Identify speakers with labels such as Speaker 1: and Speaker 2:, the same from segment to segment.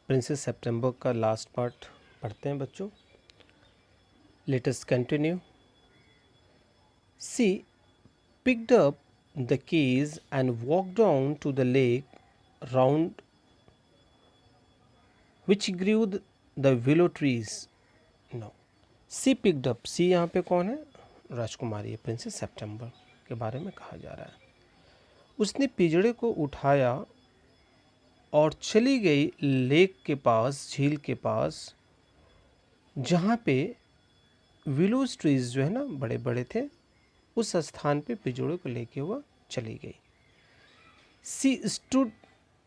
Speaker 1: Princess सितंबर का last part पढ़ते हैं बच्चों. Let us continue. She picked up the keys and walked down to the lake round which grew the willow trees. Now, she picked up. सी यहाँ पे कौन है? राजकुमारी है. प्रिंसेस सितंबर के बारे में कहा जा रहा है. उसने पिंजड़े को उठाया और चली गई लेक के पास, झील के पास, जहाँ पे विलोज ट्रीज जो है ना बड़े बड़े थे, उस स्थान पे पिंजड़े को लेके वह चली गई. She stood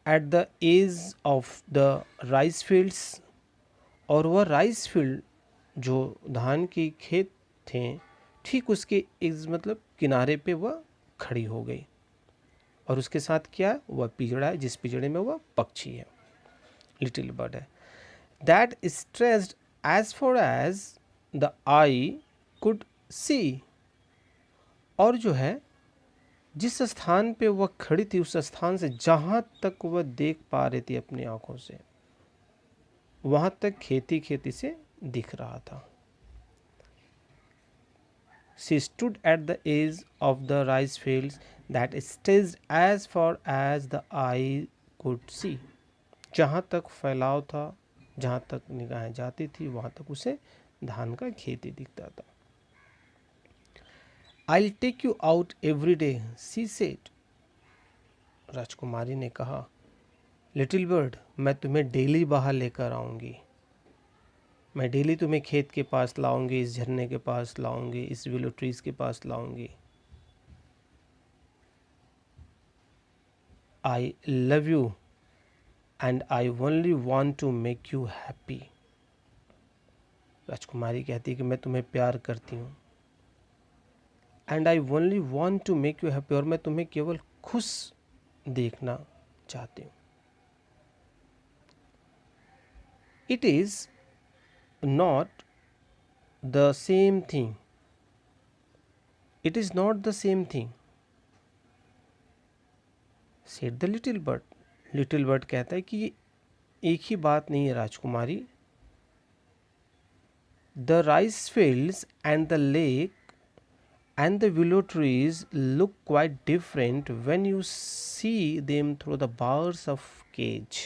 Speaker 1: at the edge of the rice fields. और वह राइस फील्ड जो धान की खेत थे ठीक उसके एज मतलब किनारे पे वह खड़ी हो गई. और उसके साथ क्या है? वह पिंजड़ा है जिस पिंजड़े में वह पक्षी है, लिटिल बर्ड है. That stretched as far as the eye could see. और जो है जिस स्थान पे वह खड़ी थी उस स्थान से जहाँ तक वह देख पा रही थी अपनी आंखों से, वहाँ तक खेती खेती से दिख रहा था. She stood at the edge of the rice fields that stretched as far as the eye could see. जहाँ तक फैलाव था, जहाँ तक निगाहें जाती थी, वहाँ तक उसे धान का खेती दिखता था. I'll take you out every day, she said. राजकुमारी ने कहा, लिटिल बर्ड, मैं तुम्हें डेली बाहर लेकर आऊँगी. मैं डेली तुम्हें खेत के पास लाऊंगी, इस झरने के पास लाऊंगी, इस विलो ट्रीज के पास लाऊंगी. I love you and I only want to make you happy. राजकुमारी कहती है कि मैं तुम्हें प्यार करती हूँ. And I only want to make you happy. और मैं तुम्हें केवल खुश देखना चाहती हूँ. It is not the same thing. It is not the same thing, said the little bird. Little bird कहता है कि ये एक ही बात नहीं है राजकुमारी. The rice fields and the lake and the willow trees look quite different when you see them through the bars of cage.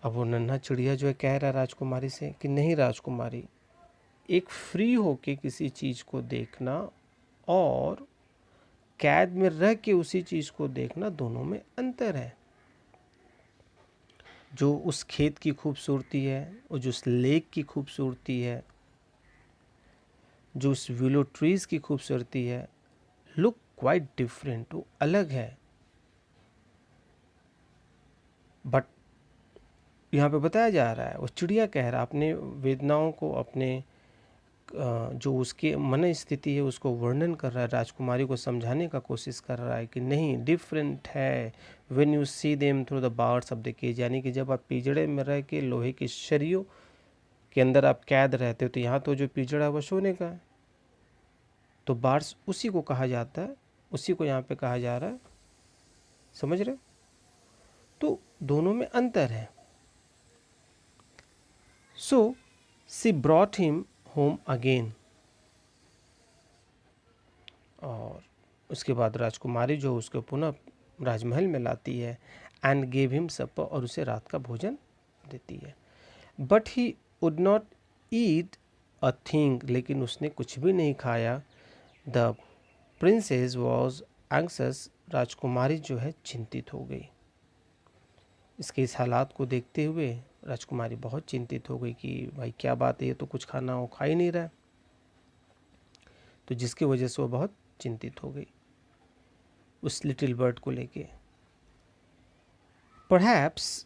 Speaker 1: अब वो नन्हा चिड़िया जो है कह रहा है राजकुमारी से कि नहीं राजकुमारी, एक फ्री होके किसी चीज़ को देखना और कैद में रह के उसी चीज़ को देखना, दोनों में अंतर है. जो उस खेत की खूबसूरती है, और जो उस लेक की खूबसूरती है, जो उस विलो ट्रीज की खूबसूरती है, लुक क्वाइट डिफरेंट, वो अलग है. बट यहाँ पे बताया जा रहा है, वो चिड़िया कह रहा है अपने वेदनाओं को, अपने जो उसके मन स्थिति है उसको वर्णन कर रहा है, राजकुमारी को समझाने का कोशिश कर रहा है कि नहीं, डिफरेंट है. When you see them through the bars of the cage, यानी कि जब आप पिंजड़े में रह के लोहे की शरीयों के अंदर आप कैद रहते हो, तो यहाँ तो जो पिंजड़ा है वो सोने का है, तो बार्स उसी को कहा जाता है, उसी को यहाँ पे कहा जा रहा है. समझ रहे? तो दोनों में अंतर है. So she brought him home again. और उसके बाद राजकुमारी जो उसको पुनः राजमहल में लाती है. एंड गेव हिम supper, और उसे रात का भोजन देती है. But he would not eat a thing, लेकिन उसने कुछ भी नहीं खाया. द प्रिंसेस वॉज एंक्शस, राजकुमारी जो है चिंतित हो गई. इसके इस हालात को देखते हुए राजकुमारी बहुत चिंतित हो गई कि भाई क्या बात है, ये तो कुछ खाना वो खा ही नहीं रहा. तो जिसकी वजह से वो बहुत चिंतित हो गई उस लिटिल बर्ड को लेके. Perhaps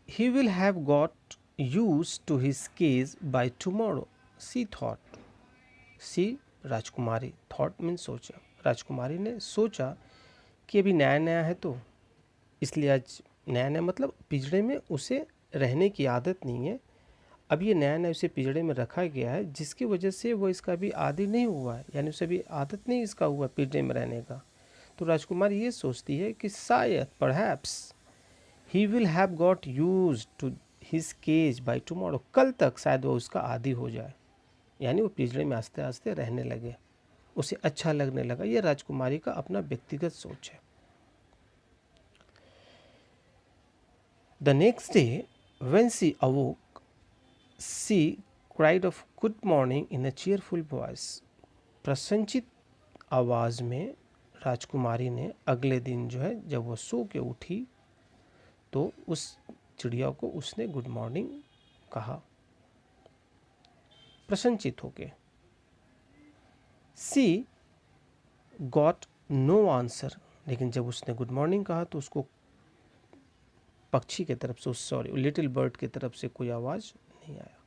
Speaker 1: he will have got used to his cage by tomorrow, she thought. She राजकुमारी, थॉट मीन्स सोचा. राजकुमारी ने सोचा कि अभी नया नया है, तो इसलिए आज नया नया मतलब पिंजड़े में उसे रहने की आदत नहीं है. अब ये नया नया उसे पिंजड़े में रखा गया है, जिसकी वजह से वो इसका भी आदी नहीं हुआ है, यानी उसे भी आदत नहीं इसका हुआ पिंजड़े में रहने का. तो राजकुमारी ये सोचती है कि शायद perhaps he will have got use to his cage by tomorrow, कल तक शायद वो उसका आदी हो जाए, यानी वो पिंजरे में आस्ते आस्ते रहने लगे, उसे अच्छा लगने लगा। ये राजकुमारी का अपना व्यक्तिगत सोच है। The next day when she awoke she cried of good morning in a cheerful voice. प्रसन्नचित आवाज़ में राजकुमारी ने अगले दिन जो है जब वो सो के उठी तो उस चिड़िया को उसने गुड मॉर्निंग कहा प्रसन्नचित होके। सी गॉट नो आंसर, लेकिन जब उसने गुड मॉर्निंग कहा तो उसको पक्षी की तरफ से, सॉरी लिटिल बर्ड की तरफ से कोई आवाज़ नहीं आया।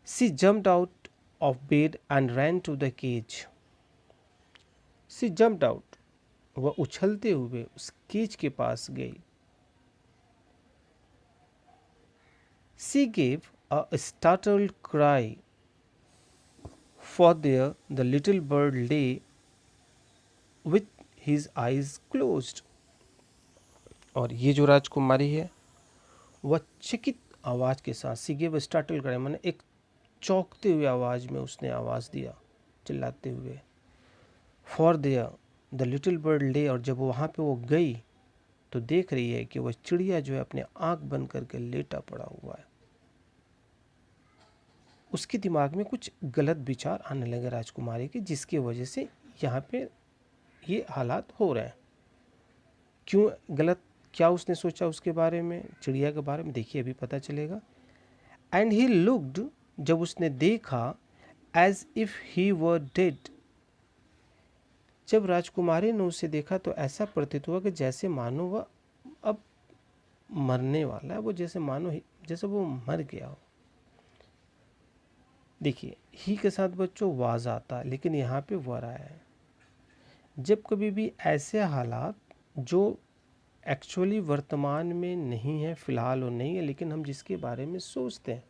Speaker 1: She jumped out of bed and ran to the cage. She jumped out, वह उछलते हुए उस केज के पास गई। She gave a startled cry, for there the little bird lay with his eyes closed। और ये जो राजकुमारी है वह चकित आवाज़ के साथ, सी गेव स्टार्टल करे मैंने एक चौंकते हुए आवाज़ में उसने आवाज़ दिया चिल्लाते हुए। For their the little bird ले, और जब वहाँ पे वो गई तो देख रही है कि वह चिड़िया जो है अपने आँख बंद करके लेटा पड़ा हुआ है। उसके दिमाग में कुछ गलत विचार आने लगे राजकुमारी के, जिसकी वजह से यहाँ पे ये हालात हो रहे हैं। क्यों गलत, क्या उसने सोचा उसके बारे में, चिड़िया के बारे में, देखिए अभी पता चलेगा। एंड ही लुक्ड, जब उसने देखा, as if he were dead. जब राजकुमारी ने उसे देखा तो ऐसा प्रतीत हुआ कि जैसे मानो वह अब मरने वाला है, वो जैसे मानो जैसे वो मर गया हो। देखिए ही के साथ बच्चों वाज आता है, लेकिन यहाँ पे वर आया है। जब कभी भी ऐसे हालात जो एक्चुअली वर्तमान में नहीं है, फिलहाल और नहीं है, लेकिन हम जिसके बारे में सोचते हैं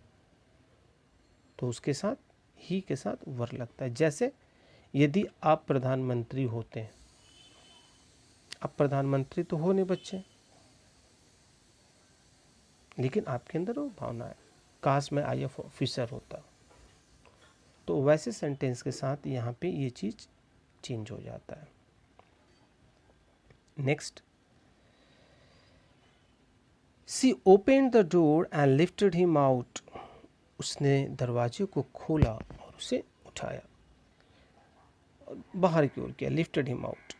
Speaker 1: तो उसके साथ ही के साथ वर लगता है। जैसे यदि आप प्रधानमंत्री होते हैं, आप प्रधानमंत्री तो हो नहीं बच्चे, लेकिन आपके अंदर वो भावना है काश मैं IAS ऑफिसर होता, तो वैसे सेंटेंस के साथ यहाँ पे ये चीज़ चेंज हो जाता है। Next, she open the door and lifted him out. उसने दरवाजे को खोला और उसे उठाया, बाहर की ओर किया, lifted him out.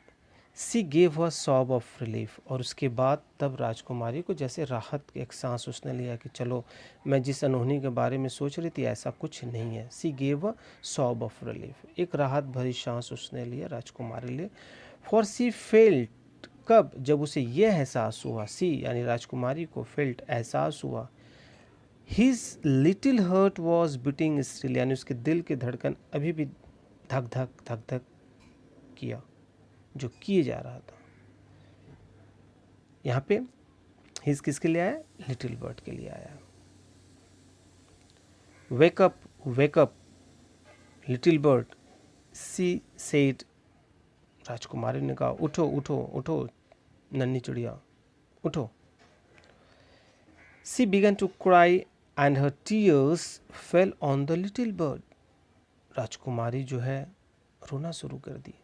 Speaker 1: C gave a sob of relief, और उसके बाद तब राजकुमारी को जैसे राहत की एक सांस उसने लिया कि चलो मैं जिस अनहोनी के बारे में सोच रही थी ऐसा कुछ नहीं है। सी gave a sob of relief, एक राहत भरी सांस उसने लिया राजकुमारी लिए। फॉर सी फेल्ट, कब, जब उसे यह एहसास हुआ, सी यानी राजकुमारी को, फेल्ट एहसास हुआ, his little heart was beating still, यानी उसके दिल की धड़कन अभी भी धक धक धक धक किया, जो किए जा रहा था। यहाँ पे हिज किसके लिए आया, लिटिल बर्ड के लिए आया। Wake up little bird, she said, राजकुमारी ने कहा उठो उठो उठो नन्ही चिड़िया उठो। She began to cry and her tears fell on the little bird. राजकुमारी जो है रोना शुरू कर दी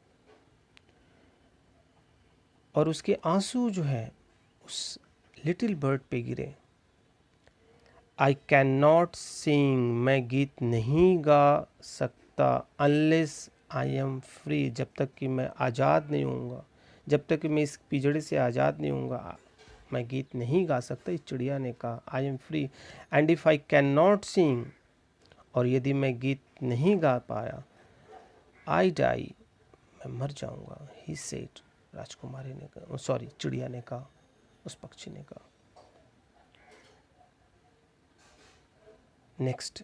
Speaker 1: और उसके आंसू जो है उस लिटिल बर्ड पे गिरे। आई कैन नॉट सिंग, मैं गीत नहीं गा सकता, अनलेस आई एम फ्री, जब तक कि मैं आज़ाद नहीं होऊंगा, जब तक कि मैं इस पिंजड़े से आज़ाद नहीं होऊंगा मैं गीत नहीं गा सकता। इस चिड़िया ने कहा I am free and if I can not sing, और यदि मैं गीत नहीं गा पाया, आई डाई, मैं मर जाऊंगा। ही सेड, राजकुमारी ने कहा, सॉरी चिड़िया ने कहा, उस पक्षी ने कहा। Next,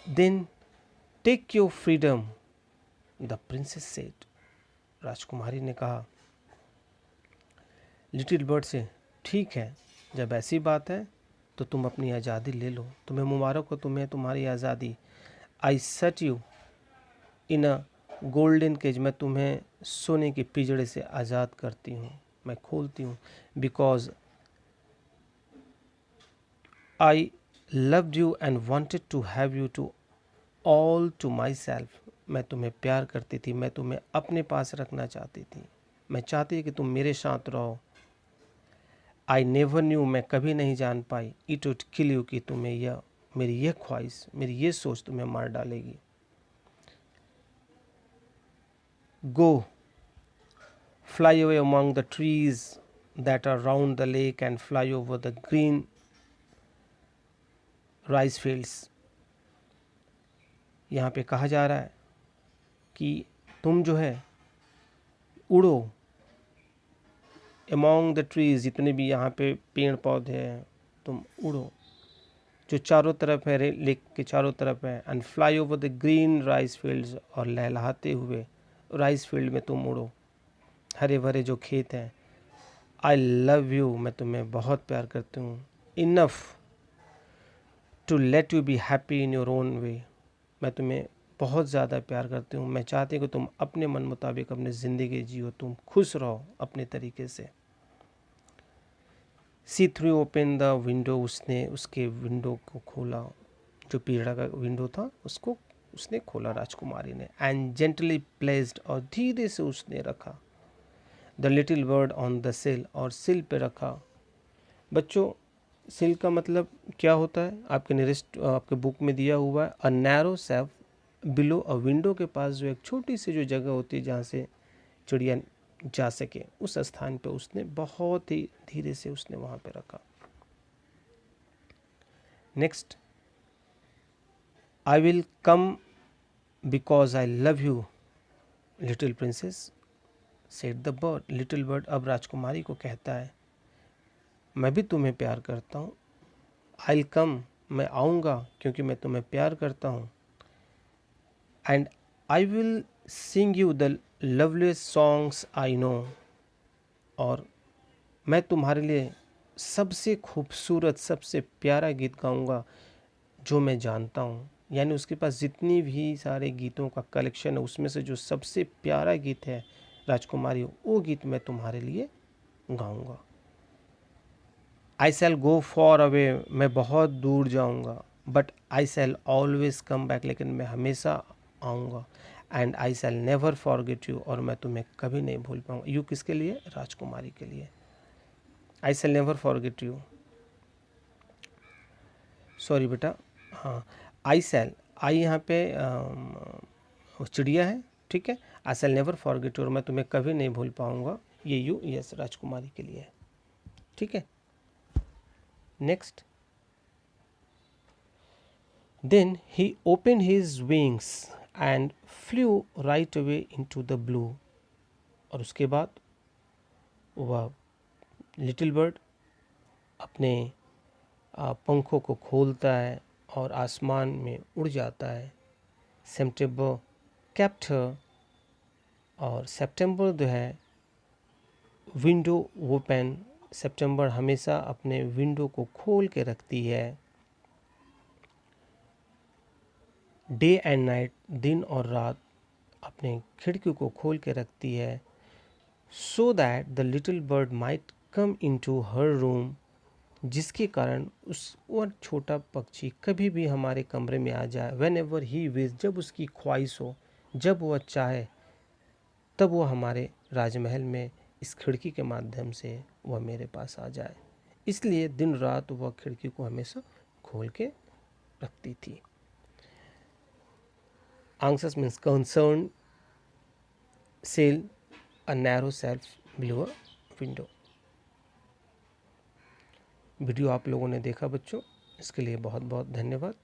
Speaker 1: then take your freedom, the princess said, राजकुमारी ने कहा लिटिल बर्ड से, ठीक है जब ऐसी बात है तो तुम अपनी आज़ादी ले लो, तुम्हें मुबारक हो, तुम्हें तुम्हारी आज़ादी। I set you in a golden cage, मैं तुम्हें सोने के पिंजड़े से आज़ाद करती हूँ। मैं खोलती हूँ, because I loved you and wanted to have you to all to myself. मैं तुम्हें प्यार करती थी, मैं तुम्हें अपने पास रखना चाहती थी, मैं चाहती थी कि तुम मेरे साथ रहो। आई नेवर न्यू, मैं कभी नहीं जान पाई, इट वुड किल यू, कि तुम्हें यह मेरी यह ख्वाहिश, मेरी ये सोच तुम्हें मार डालेगी। गो fly away among the trees that are round the lake and fly over the green rice fields। यहाँ पे कहा जा रहा है कि तुम जो है उड़ो among the trees, जितने भी यहाँ पे पेड़ पौधे हैं तुम उड़ो, जो चारों तरफ है, लेक के चारों तरफ है, and fly over the green rice fields, और लहलहाते हुए राइस फील्ड में तुम उड़ो, हरे भरे जो खेत हैं। आई लव यू, मैं तुम्हें बहुत प्यार करती हूँ। Enough to let you be happy in your own way, मैं तुम्हें बहुत ज़्यादा प्यार करती हूँ, मैं चाहती हूँ कि तुम अपने मन मुताबिक अपनी ज़िंदगी जियो, तुम खुश रहो अपने तरीके से। सी थ्रू ओपन द विंडो, उसने उसके विंडो को खोला, जो पीड़ा का विंडो था उसको उसने खोला राजकुमारी ने। एंड जेंटली प्लेस्ड, और धीरे से उसने रखा the little bird on the सिल, और सिल पे रखा। बच्चों सिल का मतलब क्या होता है? आपके नियरेस्ट आपके बुक में दिया हुआ है, a narrow safe below a window, के पास जो एक छोटी सी जो जगह होती है जहाँ से चिड़िया जा सके, उस स्थान पे उसने बहुत ही धीरे से उसने वहाँ पे रखा। Next, I will come because I love you little princess said the bird. Little bird अब राजकुमारी को कहता है, मैं भी तुम्हें प्यार करता हूँ। आई विल कम, मैं आऊँगा क्योंकि मैं तुम्हें प्यार करता हूँ। And I will sing you the loveliest songs I know, और मैं तुम्हारे लिए सबसे खूबसूरत सबसे प्यारा गीत गाऊंगा जो मैं जानता हूँ। यानी उसके पास जितनी भी सारे गीतों का कलेक्शन है उसमें से जो सबसे प्यारा गीत है राजकुमारी, वो गीत मैं तुम्हारे लिए गाऊंगा। आई शैल गो फॉर अवे, मैं बहुत दूर जाऊंगा, but I shell always come back, लेकिन मैं हमेशा आऊँगा। And I shall never forget you, और मैं तुम्हें कभी नहीं भूल पाऊँगा। यू किसके लिए? राजकुमारी के लिए। I shall never forget you, sorry बेटा, हाँ आई शैल, आई यहाँ पे चिड़िया है, ठीक है। आई शैल नेवर फॉरगेट यू, और मैं तुम्हें कभी नहीं भूल पाऊँगा, ये यू यस राजकुमारी के लिए है, ठीक है। Next, then he open his wings and flew right away into the blue, और उसके बाद वह लिटिल बर्ड अपने पंखों को खोलता है और आसमान में उड़ जाता है। सितंबर कैप्ट हर, और सितंबर जो है विंडो ओपन, सितंबर हमेशा अपने विंडो को खोल के रखती है। डे एंड नाइट, दिन और रात अपने खिड़की को खोल के रखती है। So that the little bird might come into her room, जिसके कारण उस वह छोटा पक्षी कभी भी हमारे कमरे में आ जाए। वेन एवर ही विश, जब उसकी ख्वाहिश हो, जब वह चाहे, तब वह हमारे राजमहल में इस खिड़की के माध्यम से वह मेरे पास आ जाए। इसलिए दिन रात वह खिड़की को हमेशा खोल के रखती थी। Anxious means concerned, sail a narrow shelf below a window। Video आप लोगों ने देखा बच्चों, इसके लिए बहुत बहुत धन्यवाद।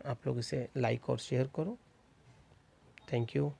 Speaker 1: आप लोग इसे लाइक और शेयर करो। Thank you.